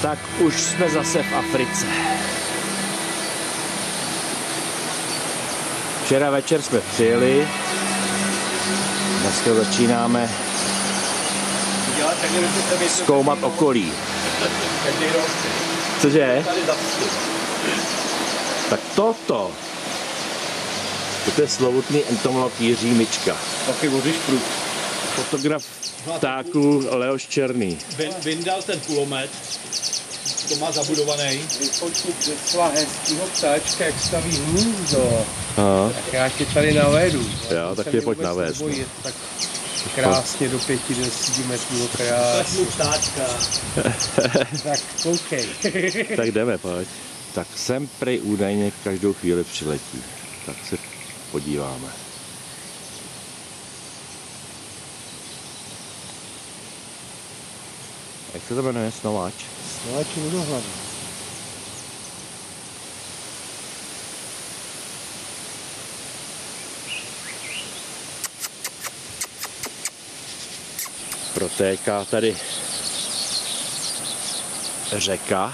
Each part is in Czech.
Tak už jsme zase v Africe. Včera večer jsme přijeli, dneska začínáme zkoumat okolí. Cože? Tak toto je slovutný entomolog Jiří Mička. Taky vozíš prut. Fotograf ptáků Leoš Černý. Vyndal ten kulomet, to má zabudovaný. Vyfotit docela hezkýho ptáčka, jak staví hnízdo. Aha. Tak já tě tady navedu. Jo, tak je pojď navést. Tak krásně do 5-10 metrů, krásně. Ptáčka. Tak koukej. Tak jdeme, pojď. Tak sem prej údajně každou chvíli přiletí. Tak se podíváme. Jak se to jmenuje? Snováč? Snováč vodohlavy. Protéká tady řeka.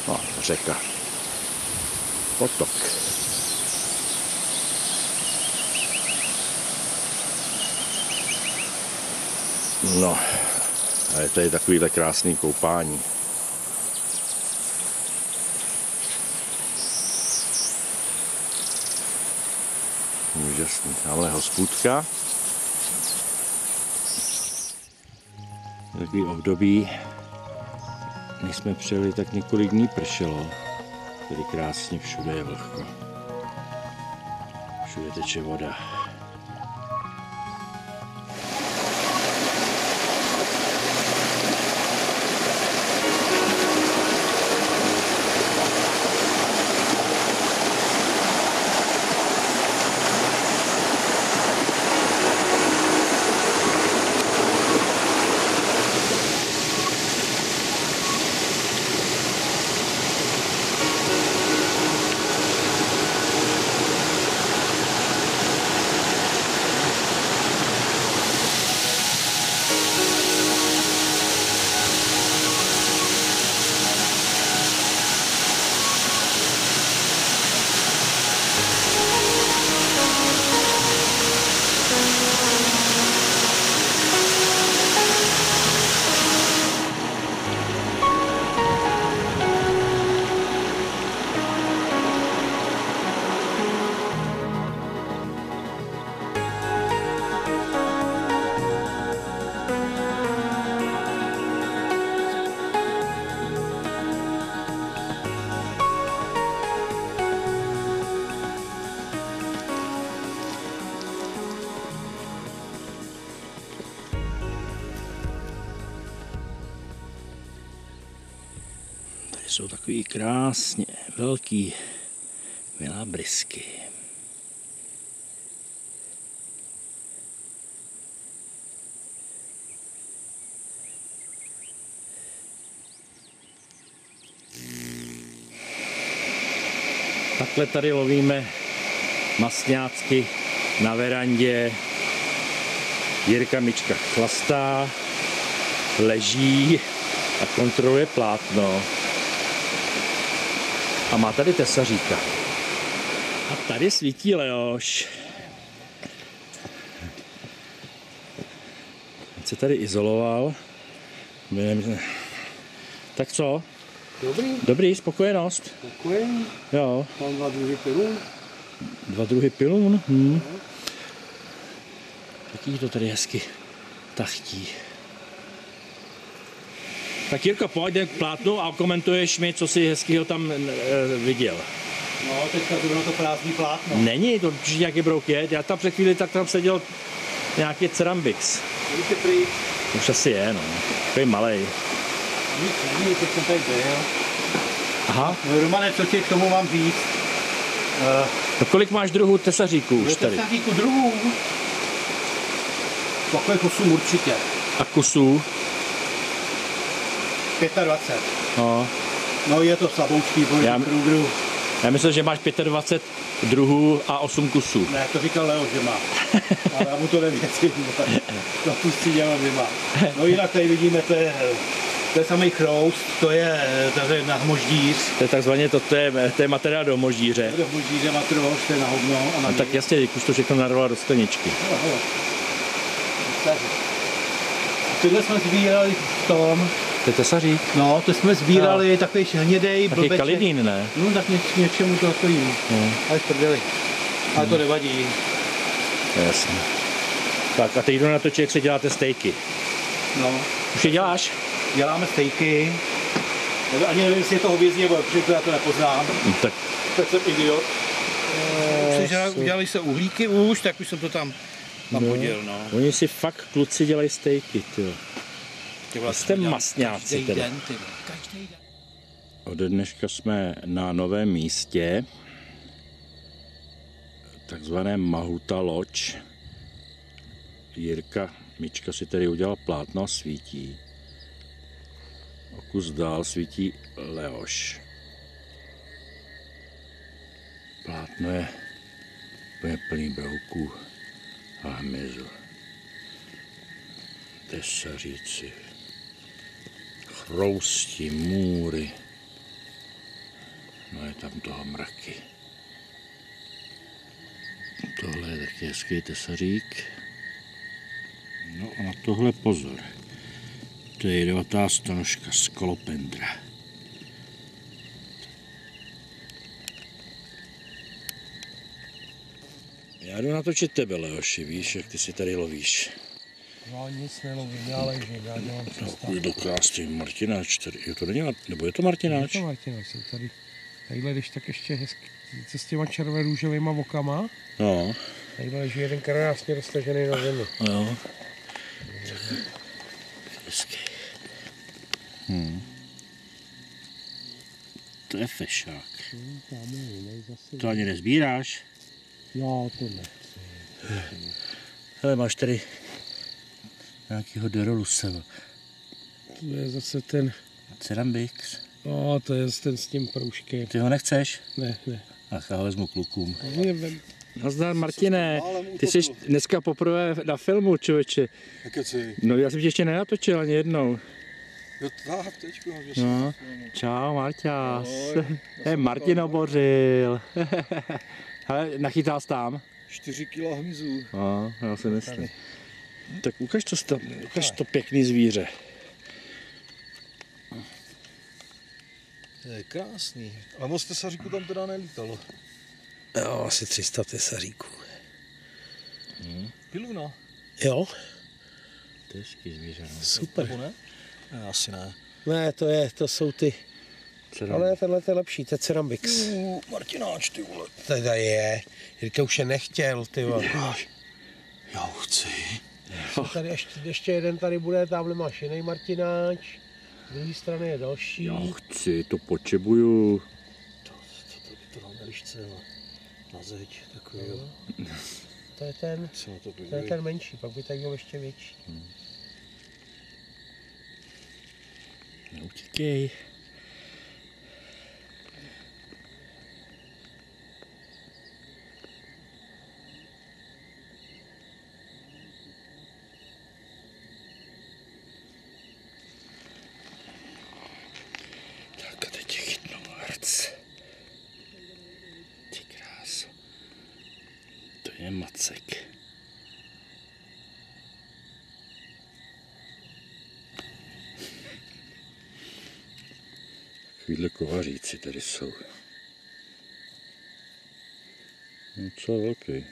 No, řeka. Potok. No, a je tady takovýhle krásný koupání. Úžasný. Tamhle hospůdka. Takový období, než jsme přijeli, tak několik dní pršelo. Tady krásně všude je vlhko. Všude teče voda. Jsou takový krásně velký milábrysky. Takhle tady lovíme masňácky na verandě. Jirka Mička chlastá, leží a kontroluje plátno. A má tady tesaříka. A tady svítí Leoš. On se tady izoloval. Tak co? Dobrý. Dobrý, spokojenost. Spokojený. Jo. Mám 2 druhy pilů. 2 druhy pilun. Taký to tady hezky tachtí. Tak Jirko, pojď k plátnu a komentuješ mi, co jsi hezkýho tam viděl. No, teďka bylo to prázdný plátno. Není, to určitě nějaký brouk je. Já tam před chvíli tak tam seděl nějaký cerambix. Vidíte prý? Už asi je, no. Takový malej. Nic není, teď jsem tady byl. Aha. No, Romane, co ti k tomu mám říct? No kolik máš druhů tesaříků už tady? Tesaříků druhů? Takové kusů určitě. A kusů? 25. No. No je to slaboučký boj průdru. Já myslím, že máš 25 druhů a 8 kusů. Ne, to říkal Leo, že má. Ale já mu to nevěřím. To pustí dělám, že má. No jinak tady vidíme, to je To je samý chroust, to je tady na hmoždíř. To je takzvaně to je materiál do moždíře. Do hmoždíře matroš, to je na hovno. A na Tak jasně, už to všechno narvala do skleničky. Tyhle jsme sbírali v tom. To je tesařík. No, to jsme sbírali takový hnědej Taky blbeček. kalidín, ne? No, tak něčemu to stojí. Ale prdeli. Ale to nevadí. Jasně. Tak a teď jdu natočit, jak se děláte stejky. No. Už je děláš? Děláme stejky. Ani nevím, jestli je to hovězí nebo protože já to nepoznám. Tak Tak jsem idiot. Udělali se uhlíky už, tak už jsem to tam poděl, no. Oni si fakt kluci dělají stejky, tyjo. Ty vole, Jste jsem dělal masňáci každý teda. den, ty vole, každý den. Ode dneška jsme na novém místě, takzvané Mahuta Lodge. Jirka Mička si tady udělal plátno a svítí. O kus dál svítí Leoš. Plátno je úplně plný brouků a hmyzu. Tesaříci, chroustí, můry. No je tam toho mraky. Tohle je taky hezký tesařík. No a na tohle pozor. To je 19 nožka skolopendra. Já jdu natočit tebe, Leoši, víš, jak ty si tady lovíš. No nic nelovím, já ležím, já dělám přestávku. Je to krásný Martináč tady. Je to není, nebo je to Martináč? Je to Martina, jsem tady. Tadyhle, když tak ještě hezky, co s těma červenými růžovýma okama. No. Tadyhle leží jeden krásně roztažený na zemi. Jo. Hezký. To je fešák. To ani nezbíráš? Já to nechci. Hele, máš tady nějakýho Deroluseva. To je zase ten, Cerambix. no to je ten s tím proužkem. Ty ho nechceš? Ne. Ach, já vezmu klukům. Nevím. Nazdar, Martine. Ty jsi dneska poprvé na filmu, člověče. Keci. No, já jsem tě ještě nenatočil ani jednou. Jo, tak, teďko. No. Čau, Marťas. Martin obořil. Hele, nachytal jsi tam? 4 kg hmyzu. No, já si myslím. Tak ukaž to pěkný zvíře. To je krásný. Ale moc tesaříku tam teda nelítalo. Jo, asi 300 tesaříků. Piluna. Jo, To je hezký zvíře, no. super. Nebo ne? Ne, asi ne. Ne, to jsou ty, ale tenhle je lepší, to je Cerambix. Martináč, ty vole. Teda je, Jirka už je nechtěl, ty vole. Já chci. Tady ještě jeden tady bude, tamhle máš jiný Martináč, z druhé strany je další. Já chci, to potřebuju. To dám na lišce, na zeď, takový jo. To je ten, Co na to to je ten menší, pak by tak byl ještě větší. Neutíkej. Tak a teď tě chytnu hrc. Ty kráso. To je macek. Takovýhle kovaříci tady jsou. Docela velký.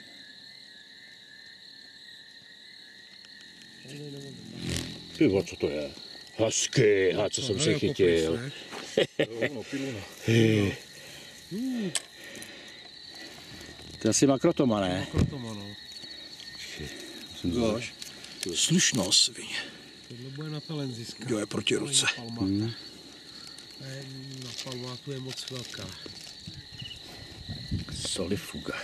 Pivo, co to je? Hezky, a co jsem se chytil. No, piluna. To je asi makrotoma, ne? Uděláš? Slušná svině. Tohle bude na Talenziska. Jo, je proti ruce. Na Palmátu je moc velká. Solifuga.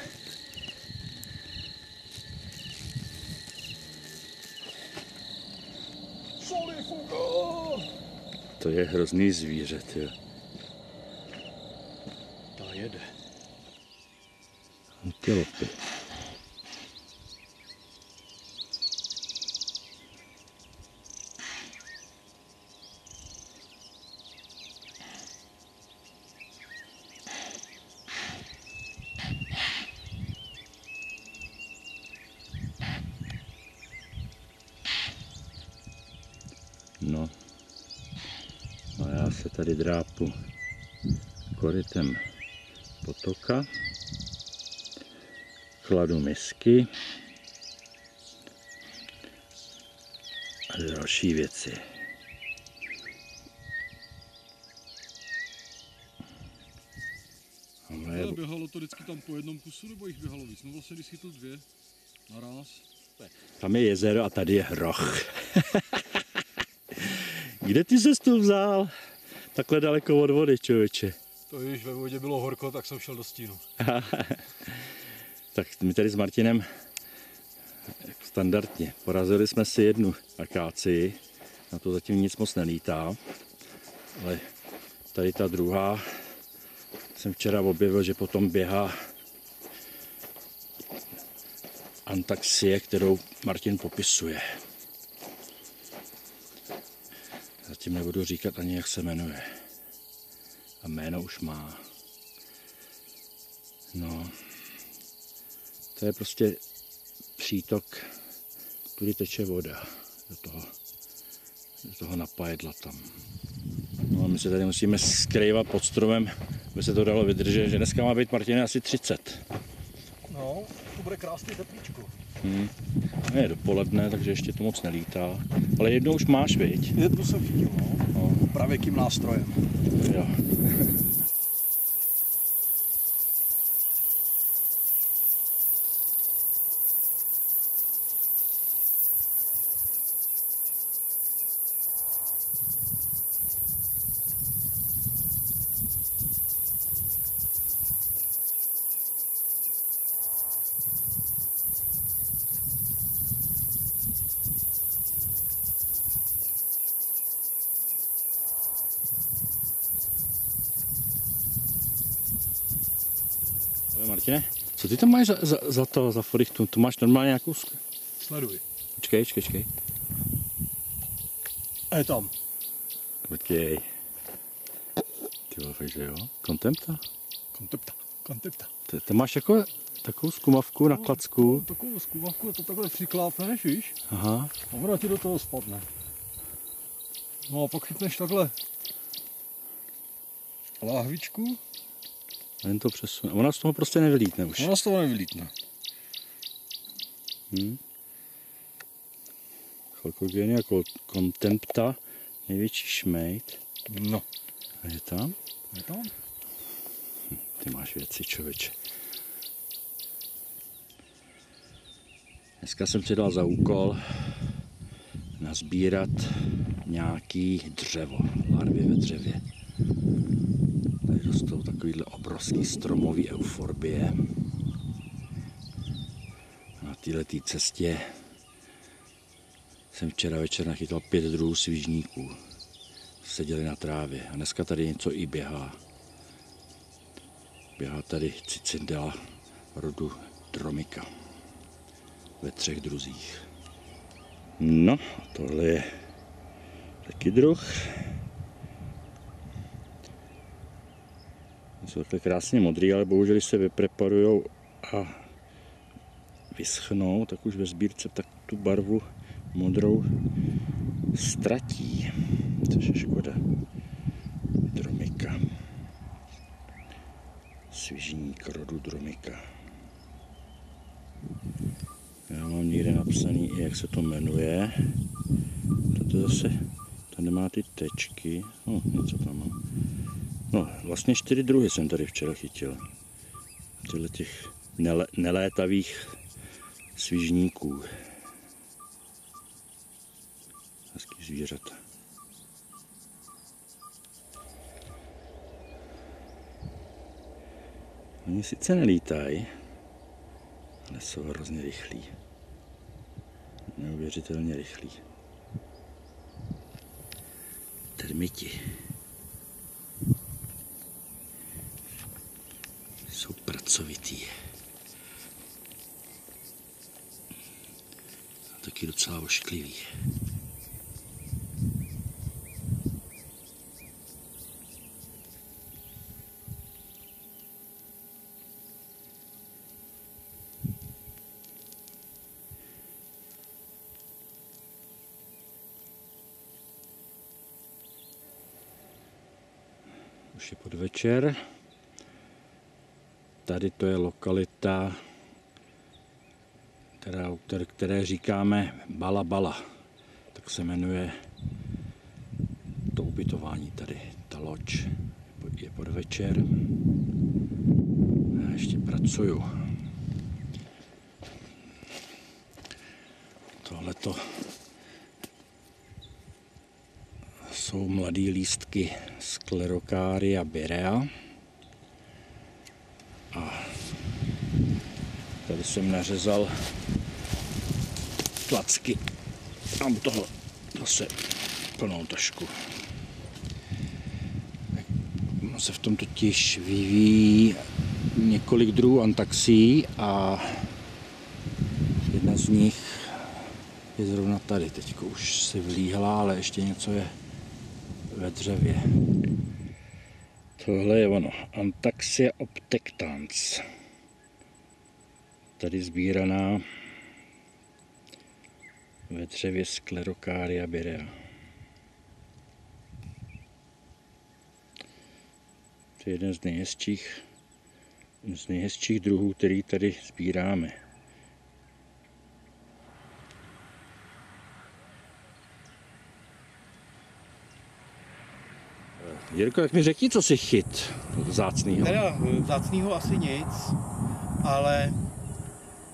Solifuga! To je hrozný zvíře, tyjo. Ta jede. Antilopy. No. A já se tady drápu korytem potoka. Kladu misky. A další věci. Ale běhalo to vždycky tam po jednom kusu, nebo jich běhalo víc? No vlastně, když chytl 2 naraz. Tam je jezero a tady je hroch. Kde ty ses tu vzal? Takhle daleko od vody, člověče. To když ve vodě bylo horko, tak jsem šel do stínu. Tak my tady s Martinem standardně porazili jsme si jednu akácii. Na to zatím nic moc nelítá. Ale tady ta druhá jsem včera objevil, že potom běhá antaxie, kterou Martin popisuje. Zatím nebudu říkat ani, jak se jmenuje. A jméno už má. No. To je prostě přítok, kudy teče voda do toho napajedla tam. No a my se tady musíme skrývat pod stromem, aby se to dalo vydržet, že dneska má být, Martine, asi 30. No, to bude krásný teplíčko. Je dopoledne, takže ještě to moc nelítá. Ale jednou už máš, viď? Jednu jsem chytil, no. Pravěkým nástrojem. Jo. Martine, co ty tam máš za forichtu? To máš normálně nějakou... Sleduj. Počkej. A je tam. Počkej. Ty vole, fakt, že jo? Kontempta? Kontempta. Ty máš jako takovou zkumavku na klacku. Takovou zkumavku, to takhle přiklápneš, víš? Aha. A ona ti do toho spadne. No a pak chytneš takhle láhvičku. A jen to přesune. Ona z toho prostě nevylítne už. Ona z toho nevylítne. Chalkogen jako kontempta, největší šmejd. No. A je tam? Je tam? Ty máš věci, člověče. Dneska jsem si dal za úkol nazbírat nějaký dřevo, larvy ve dřevě. Tady rostou takovýhle obrovský stromový euforbie. Na této cestě jsem včera večer nachytal 5 druhů svížníků. Seděli na trávě a dneska tady něco i běhá. Běhá tady cicindela rodu Dromica ve 3 druzích. No, tohle je taky druh. Jsou takhle krásně modrý, ale bohužel, když se vypreparujou a vyschnou, tak už ve sbírce tak tu barvu modrou ztratí, což je škoda. Dromica. Svižník rodu Dromica. Já mám někde napsaný, jak se to jmenuje. Toto zase, to nemá ty tečky. No, něco tam mám. No, vlastně 4 druhy jsem tady včera chytil. Těchto těch nelétavých svižníků. Hezký zvířata. Oni sice nelítají, ale jsou hrozně rychlí. Neuvěřitelně rychlí. Termiti. Jsou pracovitý. A taky docela ošklivý. Už je podvečer. Tady to je lokalita, které říkáme Bala Bala. Tak se jmenuje to ubytování tady, ta loď. Je podvečer. Já ještě pracuju. Tohleto jsou mladý lístky Sclerocaria birea. A tady jsem nařezal klacky. Mám toho zase plnou tašku. Se v tom totiž vyvíjí několik druhů antaxií a jedna z nich je zrovna tady. Teď už si vlíhla, ale ještě něco je ve dřevě. Tohle je ono, Antaxia obtectans. Tady sbíraná ve dřevě Sclerocaria birea. To je jeden z nejhezčích druhů, který tady sbíráme. Jirko, jak mi řekni, co si chyt vzácnýho? Teda vzácnýho asi nic, ale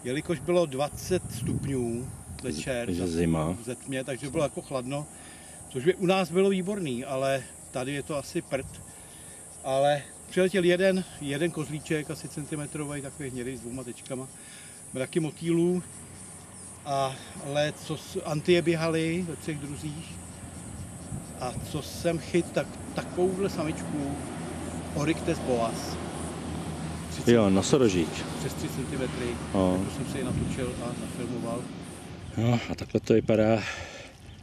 jelikož bylo 20 stupňů večer zima. ze tmě, takže bylo jako chladno, což by u nás bylo výborný, ale tady je to asi prd. Ale přiletěl jeden kozlíček, asi centimetrový, takový hnědý s 2 tečkama, mraky motýlů, ale antie běhaly ve 3 druzích. A co jsem chyt, tak takovouhle samičku Oryctes boas. Jo, nosorožík. Přes 3 cm. No. To jsem si ji natočil a nafilmoval. No a takhle to vypadá,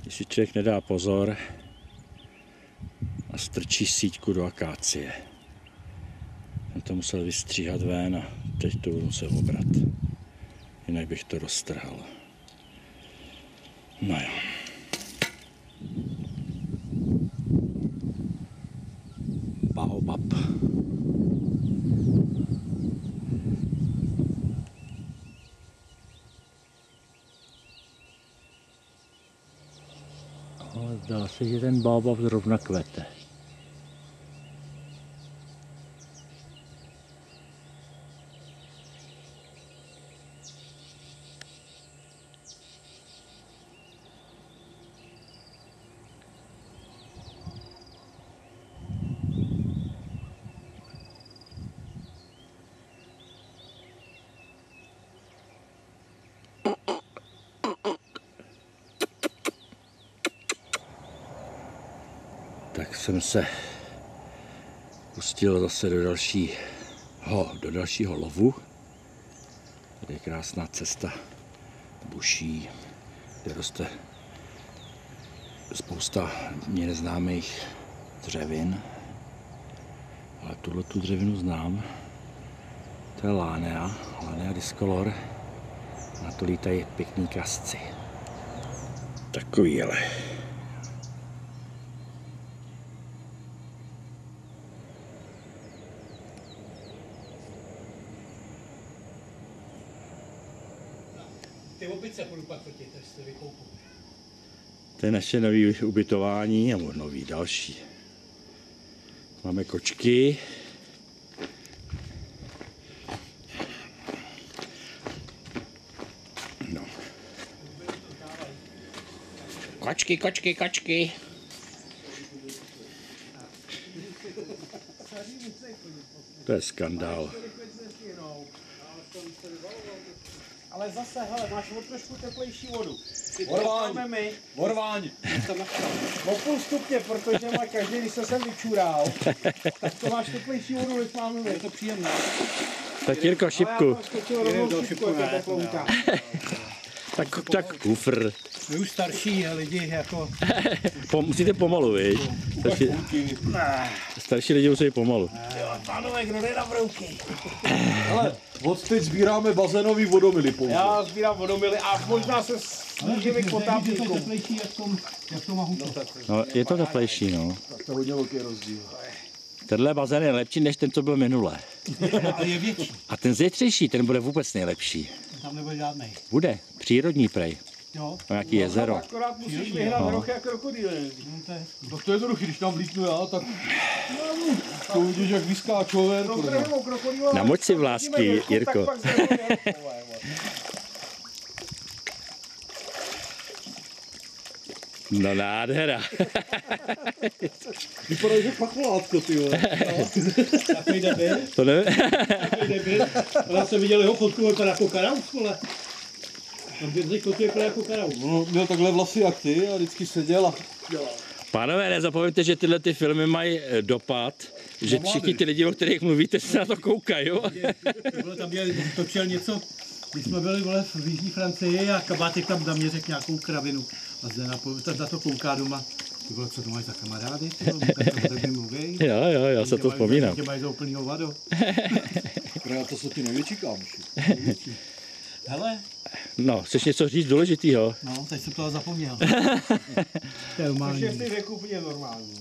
když si člověk nedá pozor a strčí síťku do akácie. Jsem to musel vystříhat ven a teď to budu muset obrat. Jinak bych to roztrhal. No jo. Baobab. Ale zdá se, že ten baobab zrovna kvete. Tak jsem se pustil zase do dalšího lovu. Tady je krásná cesta buší, kde roste spousta mě neznámých dřevin. Ale tu dřevinu znám. To je Lánea discolor. Na to lítají pěkný kasci. Takový ale. Ty opice půjdu pak fotit, až se vykoupou. To je naše nový ubytování, nebo nový další. Máme kočky. No. Kočky. To je skandál. Ale zase, hele, máš o trošku teplejší vodu. Vorváň! O půl stupně, protože má každý, když se sem vyčural, tak to máš teplejší vodu, než máme my. Je to příjemné. Tak Jirko, šipku. Tak kufr. My už starší lidi jako... Musíte pomalu, viď? Starší lidi musí pomalu. Pánové, kdo jde na brouky? Ale od teď sbíráme bazénový vodomily pouze. Já sbírám vodomily a možná se snížíme k potápníkům. teplejší jak v tom mahutu. No, je to teplejší, no. Tak to je hodně velký rozdíl. Tenhle bazén je lepší než ten, co byl minule. Ale je větší. A ten zítřejší, ten bude vůbec nejlepší. Tam nebude žádnej. Bude, přírodní prej. Jo. No, nějaký jezero. Akorát musíš vyhrát roh jak krokodýl. Tak to je jednoduchý, když tam vlítnu já, tak to uvidíš, jak vyskáčou ven. Na moč si vlásky, Jirko. No nádhera. Vypadá, že pacholátko, ty vole. Takový debil. To ne? Takový debil. Ale já jsem viděl jeho fotku, vypadá jako karaus, vole. Tam běrzej kotu vypadá jako karaus. No, měl takhle vlasy jak ty a vždycky seděl a Pánové, nezapomeňte, že tyhle ty filmy mají dopad, že všichni ty lidi, o kterých mluvíte, se na to koukají, jo? Tam točil něco, když jsme byli vole, v jižní Francii a kabátek tam za mě řekl nějakou kravinu. A zde na to kouká doma. Ty vole, co to máš za kamarády? Ty vole, tak mi mluví. Jo, já se to vzpomínám. Tě mají za úplnýho vado. právě to jsou ty největší kámoši. Hele, No, chceš něco říct důležitýho? no, teď jsem toho zapomněl. To je normální. Ještě si řekl úplně normální.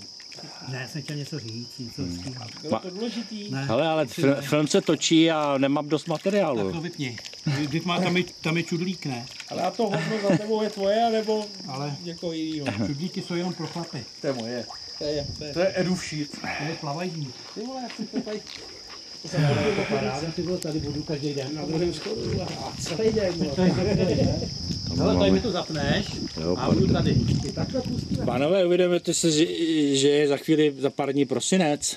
Ne, já jsem chtěl něco říct, něco hezkýho. Bylo to důležitý. Ne, Hele, ale film se točí a nemám dost tak materiálu. to vypni. Vždyť má, tam je čudlík, ne? Ale a to hodno za tebou je tvoje, anebo Ale někoho jiného. čudlíky jsou jenom pro chlapy. To je moje. To je Edu shit. To je plavají. Ty vole, jak to tady. Paráda, ty vole, tady budu každý den. Na druhém schodu. A celý den. Hele, tady mi to zapneš Jo, a budu tady. Ty takhle pustíme. Pánové, uvědomujete se, že je za chvíli za pár dní prosinec.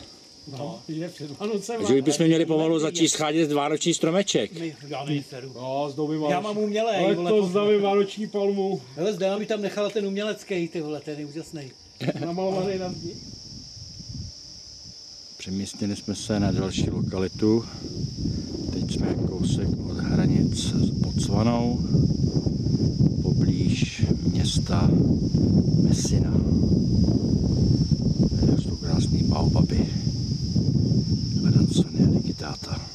No, je před Vánocem. Že už bychom měli pomalu začít schádět vánoční stromeček. Já nejseru. No, zdobím Já mám umělej, ale vole. to zdobím vánoční palmu. Hele, zde mi tam nechala ten umělecký, ty vole, ten je úžasný. Namalovaný na zdi. Přemístili jsme se na další lokalitu. Teď jsme kousek od hranic s Botswanou, poblíž města Messina. Tady jsou krásný baobaby. Vedansonia digitata.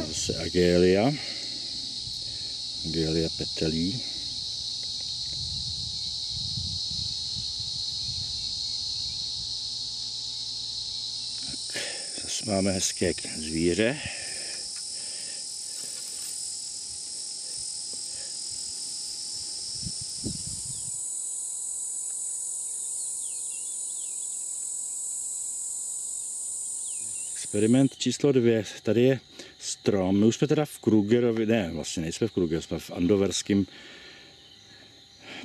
Zase Agelia. Agelia petelí. Tak, zase máme hezké zvíře. Experiment číslo 2. Tady je strom. My už jsme teda v Krugerovi, ne, vlastně nejsme v Krugeru, jsme v Andoverském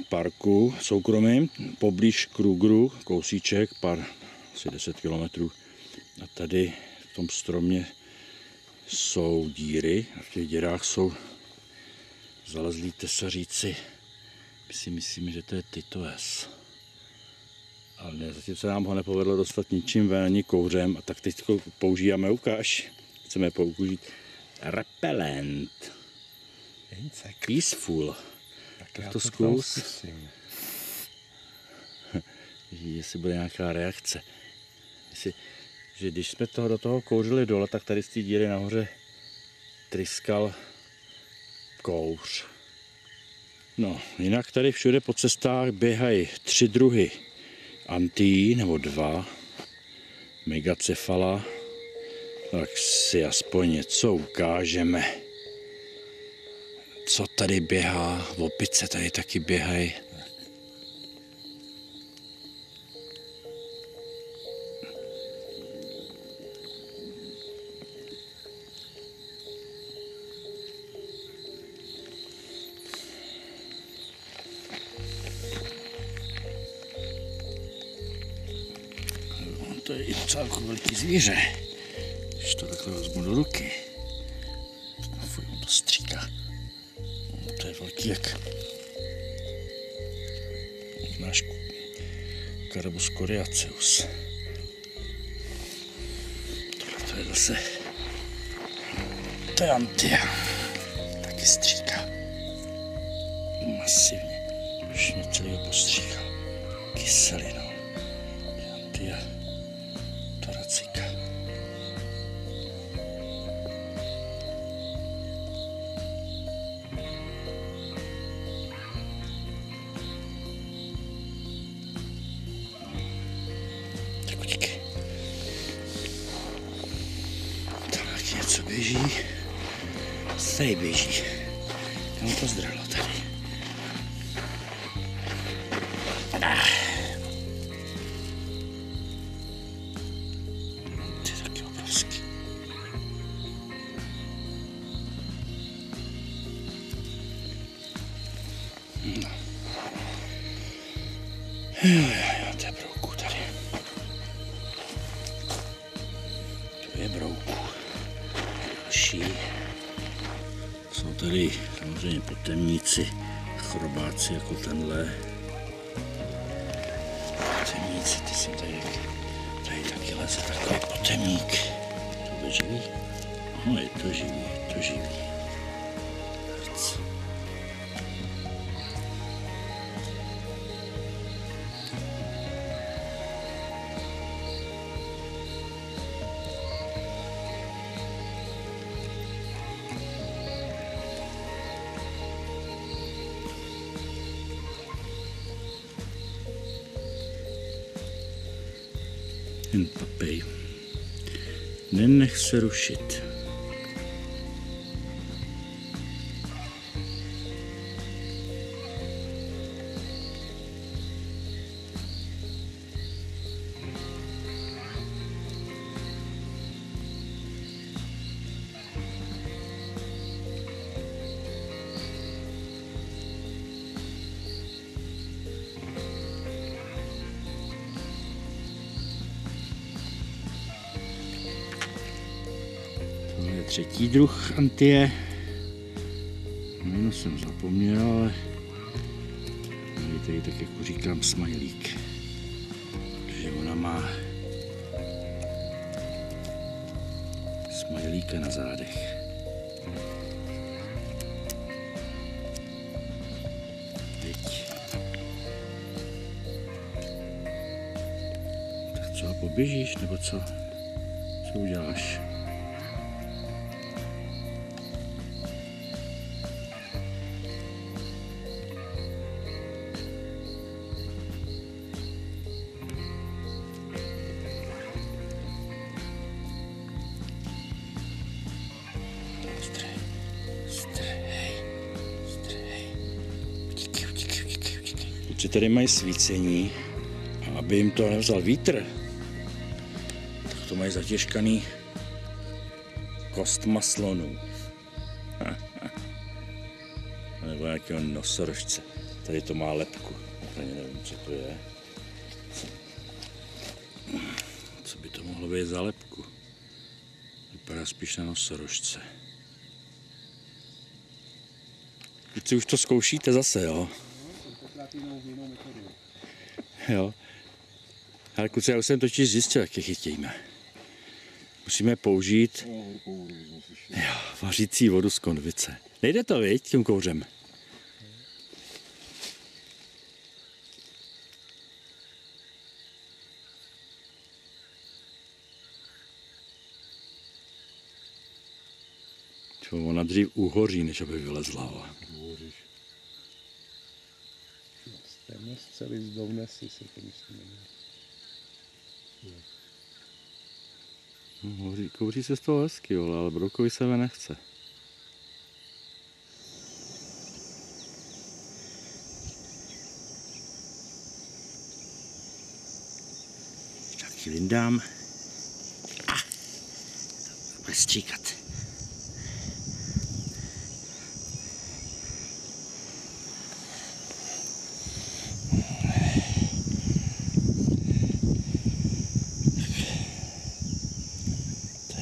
parku soukromým, poblíž Krugeru, kousíček, pár, asi 10 kilometrů. A tady v tom stromě jsou díry a v těch dírách jsou zalezlí tesaříci. My si myslíme, že to je Titoes. Ale ne, zatím se nám ho nepovedlo dostat ničím ven, ani kouřem, a tak teď používáme, ukáž. Chceme použít repelent. Peaceful. Tak to zkus. Jestli bude nějaká reakce. Že když jsme do toho kouřili dole, tak tady z té díry nahoře tryskal kouř. No, jinak tady všude po cestách běhají 3 druhy antí, nebo 2, megacefala, tak si aspoň něco ukážeme. Co tady běhá? Opice tady taky běhají. To je i docela velký zvíře. Když to takhle vezmu do ruky. Fuj, on to stříká. To je velký jak náš Carabus coriaceus. Tohle to je zase to je antia. Taky stříká. Masivně. Už mě celého postříkal. Kyselinou. Antia thoracica. běží. Tady běží. Tam to zdralo tady. To je taky obrovský. No. Jo, to je brouku tady. To je brouku. Další. Jsou tady samozřejmě potemníci, chrobáci jako tenhle. Potemníci, ty jsem tady taky leze takový potemník. To bude živý? No, je to živý. Jen papej. Nenech se rušit. Třetí druh antie. Jméno jsem zapomněl, ale tady tak jako říkám smajlík. Protože ona má smajlíka na zádech. Teď. Tak co, poběžíš nebo co? Co uděláš? Kluci tady mají svícení a aby jim to nevzal vítr, tak to mají zatěžkaný kostma slonů. Nebo nějakého nosorožce. Tady to má lebku. Ani nevím, co to je. Co by to mohlo být za lebku? Vypadá spíš na nosorožce. Kluci, už to zkoušíte zase, jo? Jo. Ale kluci, já už jsem totiž zjistil, jak je chytíme. Musíme použít vařící vodu z konvice. Nejde to, viď, tím kouřem. Ona dřív uhoří, než aby vylezla. Téměř celý z Dovnesy se to myslím. Kouří se z toho hezky, ale broukovi se nechce. Taky vyndám. Bude stříkat.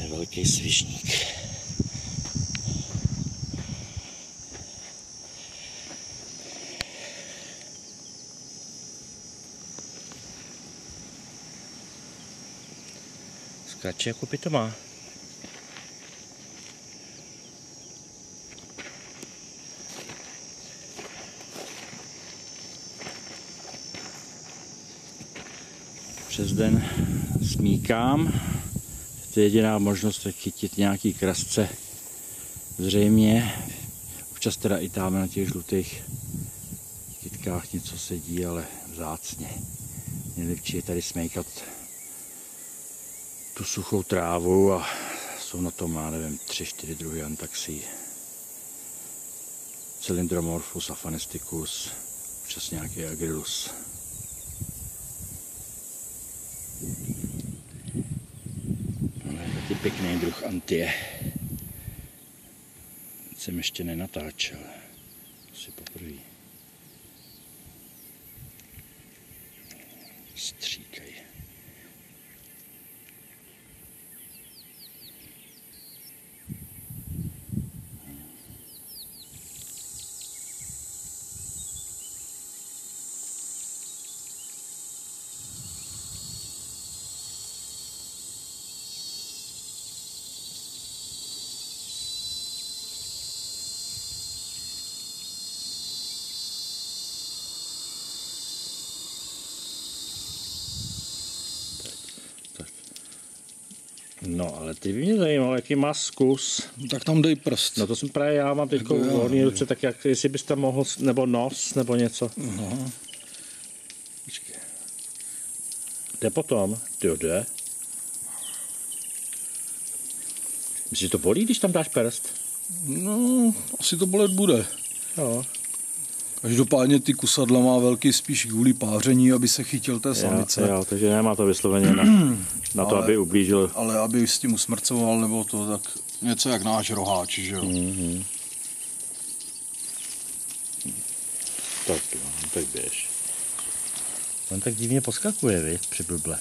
Velký svižník. Skáče jako pitomá. Přes den smíkám. To je jediná možnost, jak chytit nějaký krasce. Zřejmě, občas teda i tam na těch žlutých kytkách něco sedí, ale vzácně. Nejlepší je tady smejkat tu suchou trávu a jsou na tom, já nevím, 3-4 druhy antaxí. Cylindromorphus, Aphanesticus, občas nějaký Agrilus. No, je taky pěkný druh antie. Jsem ještě nenatáčel. Asi poprvé. Stříkají. No, ale ty by mě zajímalo, jaký má zkus. Tak tam dej prst. No to jsem právě, já mám teď volný ruce, tak jak, jestli bys tam mohl, nebo nos, nebo něco. Aha. Počkej. Jde potom? Jo, jde. Myslíš, že to bolí, když tam dáš prst? No, asi to bolet bude. Jo. Každopádně ty kusadla má velký spíš kvůli páření, aby se chytil té samice. Jo, takže nemá to vysloveně na to, aby ublížil. Ale aby s tím usmrcoval nebo to, tak něco jak náš roháč, že jo. Mm-hmm. Tak jo, tak běž. On tak divně poskakuje, viď, při blble.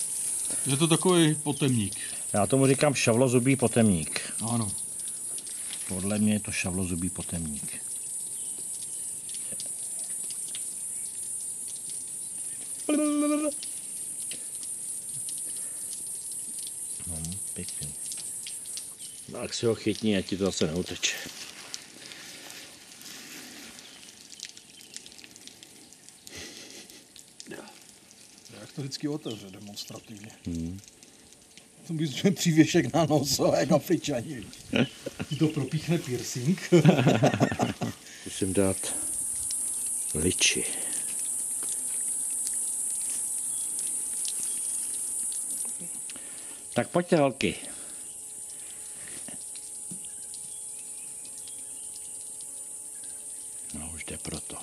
Je to takový potemník. Já tomu říkám šavlozubý potemník. Ano. Podle mě je to šavlozubý potemník. No, pěkný. Tak si ho chytni, ať ti to zase neuteče. Jak to vždycky otevře demonstrativně. To by přívěšek na nos, jak Afričani. Ti to propíchne piercing. Musím dát liči. Tak pojďte, holky. No, už jde proto.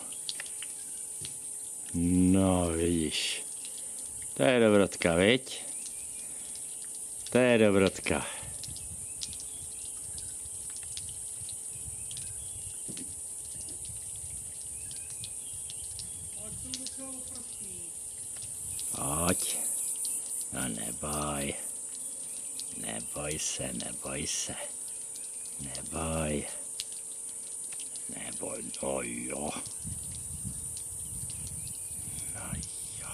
No, vidíš. To je dobrotka, viď? To je dobrotka. Pojď. No neboj. Neboj se, neboj se. Neboj. Neboj, no jo. No jo.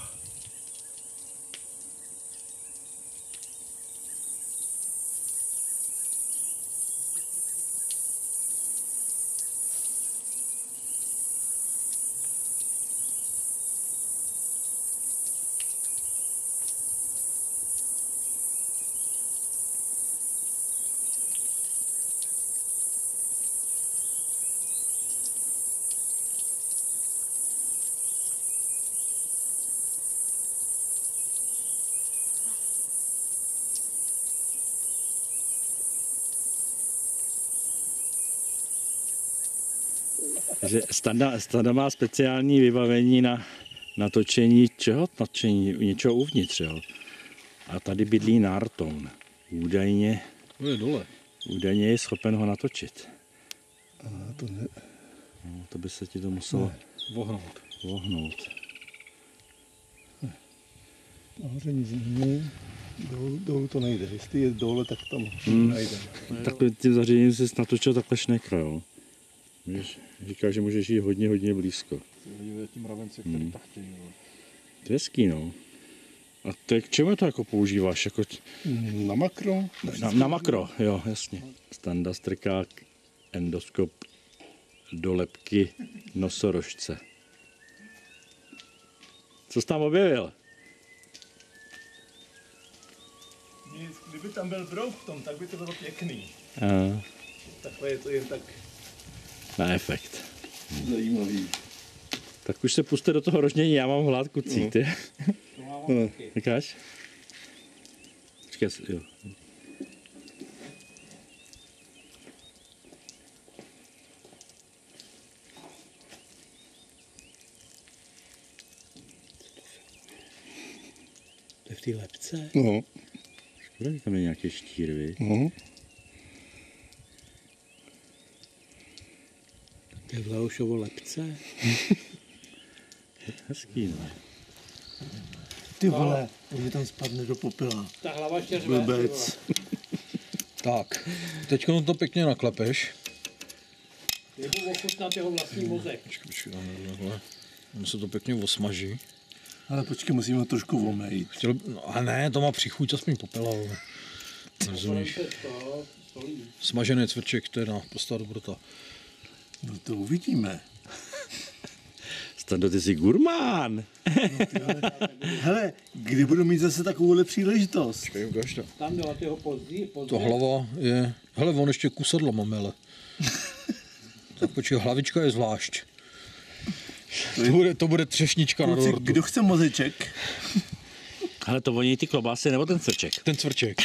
Takže Standa má speciální vybavení na točení čeho? Točení něčeho uvnitř, jo. A tady bydlí Narton. Údajně To je dole. je schopen ho natočit. A to ne. No, to by se ti to muselo vohnout. Nahoře nic není. Dolů to nejde. Jestli je dole, tak tam najde. Takhle tím zařízením jsi natočil takhle šnekra, jo. Říká, že můžeš jít hodně blízko. Tím mravence, který tak chtějí. To je hezký, no. A to je, k čemu to jako používáš? Jako... Na makro? Na makro, jo, jasně. Standa strká endoskop do lebky nosorožce. Co jsi tam objevil? Nic, kdyby tam byl brouk v tom, tak by to bylo pěkný. A, Takhle je to jen tak na efekt. zajímavý. Tak už se puste do toho rožnění, já mám hlad, kucí, ty. Říkáš? Počkej, jo. lepce. No. Škoda, že tam je nějaký štír, viď? No. To je Vlaušovo lepce. Hezký, no. Ty vole, že tam spadne do popela. Ta hlava ještě řve. Blbec. Tak, teď to pěkně naklepeš. Nebo ochutnat jeho vlastní mozek. Počkej, takhle. On se to pěkně osmaží. Ale počkej, musíme ho trošku omejit. No, a ne, to má přichuť aspoň popela. Rozumíš? Smažený cvrček, to je prostá dobrota. No to uvidíme. Stando, ty jsi gurmán. Hele, kdy budu mít zase takovouhle příležitost? Počkej, ukáž to. Tam dala tyho později. To hlava je... Hele, on ještě kusadlo mamele. Tak počkej, hlavička je zvlášť. To bude třešnička na Kluci, dortu. kdo chce mozeček? Ale to voní ty klobásy nebo ten cvrček? Ten cvrček.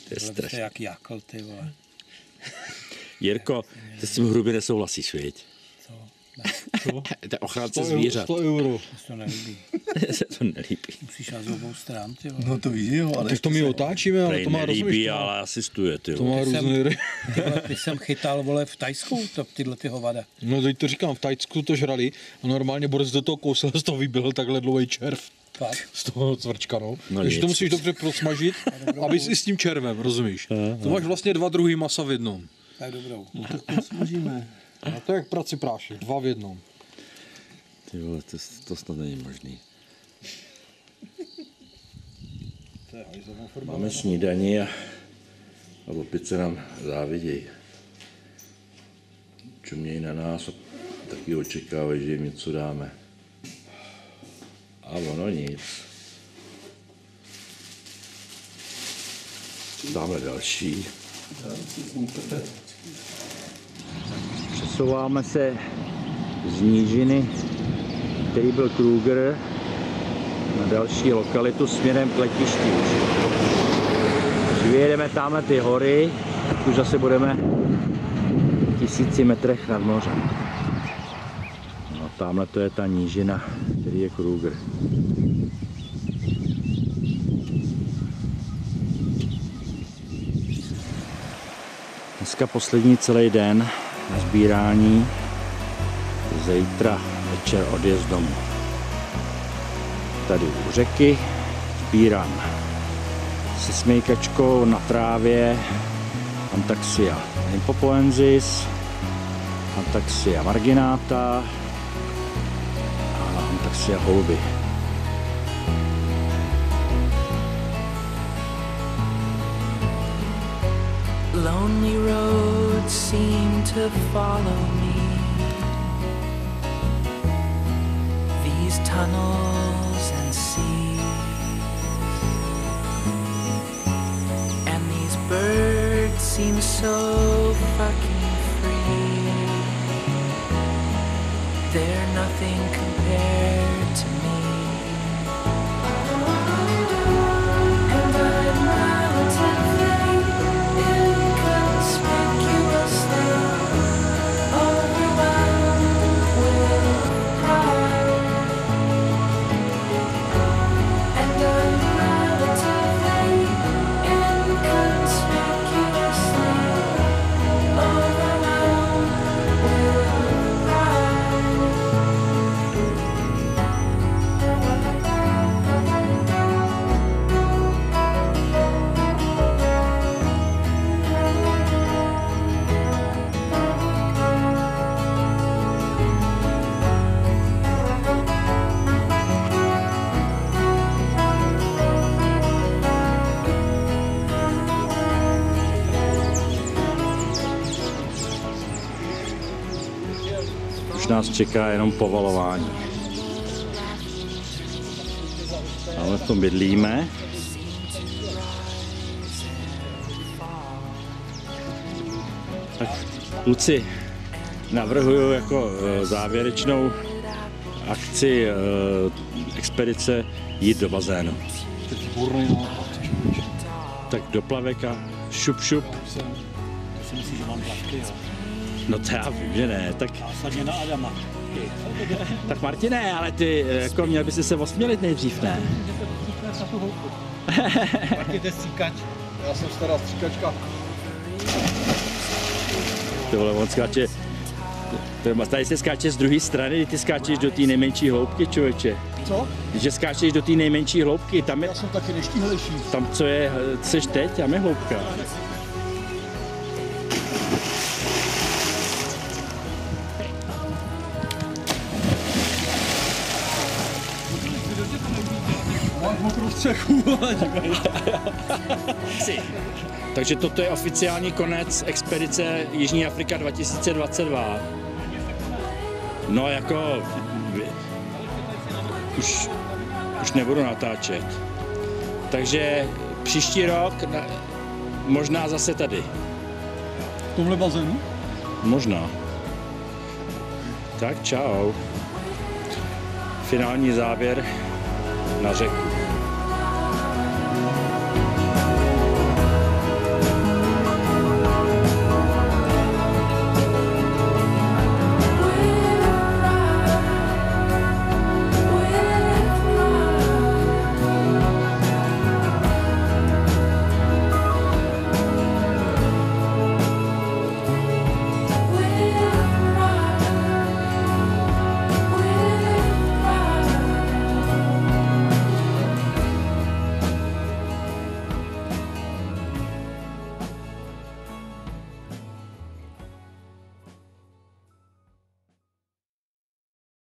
To je strašné. Jak jakl, ty vole. Jirko, ty s tím hrubě nesouhlasíš, viď? Co? To je ochránce zvířat. 100 euro. To nelíbí. Se to nelíbí. Musíš jít z obou stran, ty vole. No to víš, jo, ale... Tak to my otáčíme, ale Prej to má nelíbí, rozumíš. ale asistuje, ty To má vole. různé hry. Ty jsem chytal, vole, v Tajsku tyhle ty hovada. No teď to říkám, v Tajsku to žrali a normálně Boris do toho kousel, z toho vyběhl takhle dlouhý červ. Fakt? Z toho cvrčka, no. No Takže nic. to musíš dobře prosmažit, aby si s tím červem, rozumíš? To máš vlastně 2 druhy masa v jednom. Tak dobrou. No tak to smažíme. A to je jak praci prášek, 2 v jednom. Ty vole, to snad není možný. Máme snídani a opice nám závidějí. Čumějí na nás a taky očekávají, že jim něco dáme. A ono nic. Dáme další. Přesouváme se z nížiny, který byl Kruger, na další lokalitu směrem k letišti. Když vyjedeme tamhle ty hory, tak už zase budeme 1000 metrech nad mořem. No, tamhle to je ta nížina, který je Kruger. Dneska poslední celý den na sbírání, zítra večer odjezd domů. Tady u řeky sbírám se smejkačkou na trávě Antaxia impopoensis, Antaxia marginata a Antaxia holuby. Lonely roads seem to follow me. These tunnels and seas, and these birds seem so fucking free. They're nothing compared to me. And I'm relatively inconspicuously overwhelmed with pride. And I'm relatively inconspicuously overwhelmed with pride. Už nás čeká jenom povalování. Ale v tom bydlíme. Tak kluci, navrhuju jako závěrečnou akci expedice jít do bazénu. Výborný nápad. Tak do plaveka, šup šup. Si myslíš, že mám plavky, jo? No to já vím, že ne, tak Následně na Adama. houbky. Tak Martine, ale ty jako měl bys se osmělit nejdřív, ne? Martin, to je stříkač. Já jsem stará stříkačka. Ty vole, on skáče, tady se skáče z druhé strany, ty skáčeš do té nejmenší hloubky, člověče. Co? Že skáčeš do té nejmenší hloubky, tam je, Já jsem taky neštíhlejší. tam co je, seš teď, tam je hloubka. Máš mokrou střechu. Takže toto je oficiální konec expedice Jižní Afrika 2022. No jako, už nebudu natáčet. Takže příští rok možná zase tady. V tomhle bazénu? Možná. Tak čau. Finální závěr na řeku.